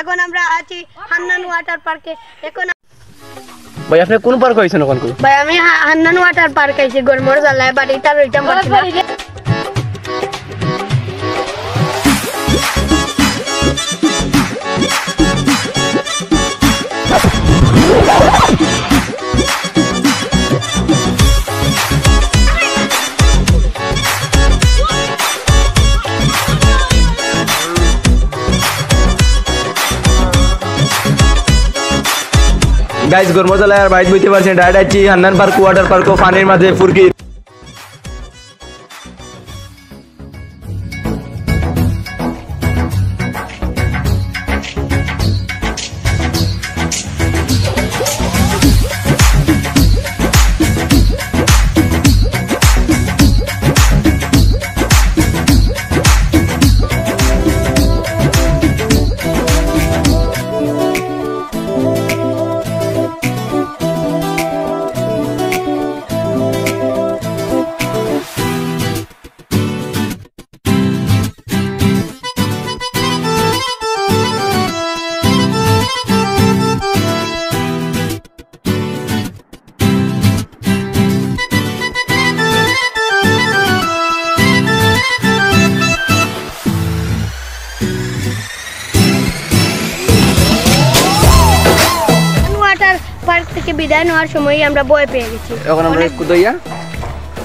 এখন আমরা আছি হান্নান ওয়াটার পার্কে। এখন ভাই আপনি কোন পার্ক হইছেন কোন কোন? ভাই আমি হান্নান ওয়াটার পার্ক আইছি গরমর জ্বালায় বাড়িটা রইতাম পারছি না। গাইস গরমজালায় আর বাইক বইতে পারছেন ডাইরেক্ট আছি হান্নান পার্ক ওয়াটার পার্ক ও পানির মাঝে ফুরকি। পার্ক থেকে বিদায় নেওয়ার সময় আমরা বয় পেয়ে গেছি।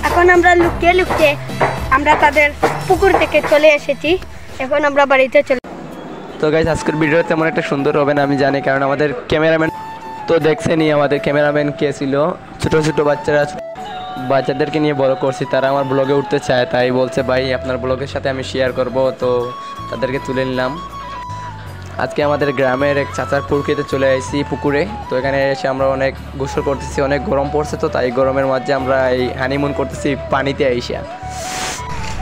এখন আমরা লুকিয়ে লুকিয়ে আমরা তাদের পুকুর থেকে চলে এসেছি। এখন আমরা বাড়িতে চলে। তো গাইস আজকের ভিডিও তেমন একটা সুন্দর হবে না আমি জানি, কারণ আমাদের ক্যামেরাম্যান তো দেখছেনই আমাদের ক্যামেরাম্যান কে ছিল। ছোট ছোট বাচ্চাদেরকে নিয়ে বড় করছি, তারা আমার ব্লগে উঠতে চায়, তাই বলছে ভাই আপনার ব্লগের সাথে আমি শেয়ার করব, তো তাদেরকে তুলে নিলাম। আজকে আমাদের গ্রামের এক চাচার পুকুরেতে চলে আসছি পুকুরে। তো এখানে এসে আমরা অনেক গোসল করতেছি, অনেক গরম পড়ছে, তো তাই গরমের মাঝে আমরা এই হানিমুন করতেছি পানিতে আইসা।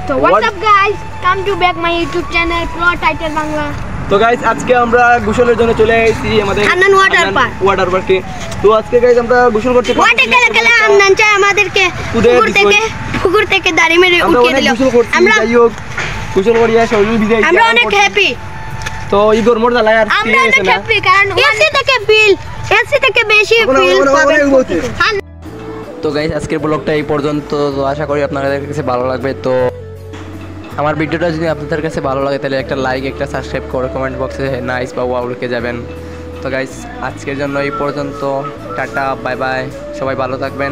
তো what's up guys, come to back my YouTube channel pro title Bangla. তো গাইস আজকে আমরা গোসলের জন্য চলে আসছি আমাদের হান্নান ওয়াটার পার্কে। তো আজকে গাইস আমরা গোসল করতে হান্নান চাই আমাদেরকে পুকুর থেকে দাঁড়ি মেরে উঠিয়ে দিল। আমরা গোসল করিয়া শরীর ভিজে আমরা অনেক হ্যাপি। তো এই গরমর জ্বালায় আর আমরা অনেক হ্যাপি, কারণ এসি থেকে বেশি ফিল পাবেন। তো গাইস আজকের ব্লগটা এই পর্যন্ত, তো আশা করি আপনাদের কাছে ভালো লাগবে। তো আমার ভিডিওটা যদি আপনাদের কাছে ভালো লাগে তাহলে একটা লাইক, একটা সাবস্ক্রাইব করে কমেন্ট বক্সে নাইস বা ওয়াও লিখে যাবেন। তো গাইস আজকের জন্য এই পর্যন্ত, টাটা বাই বাই, সবাই ভালো থাকবেন।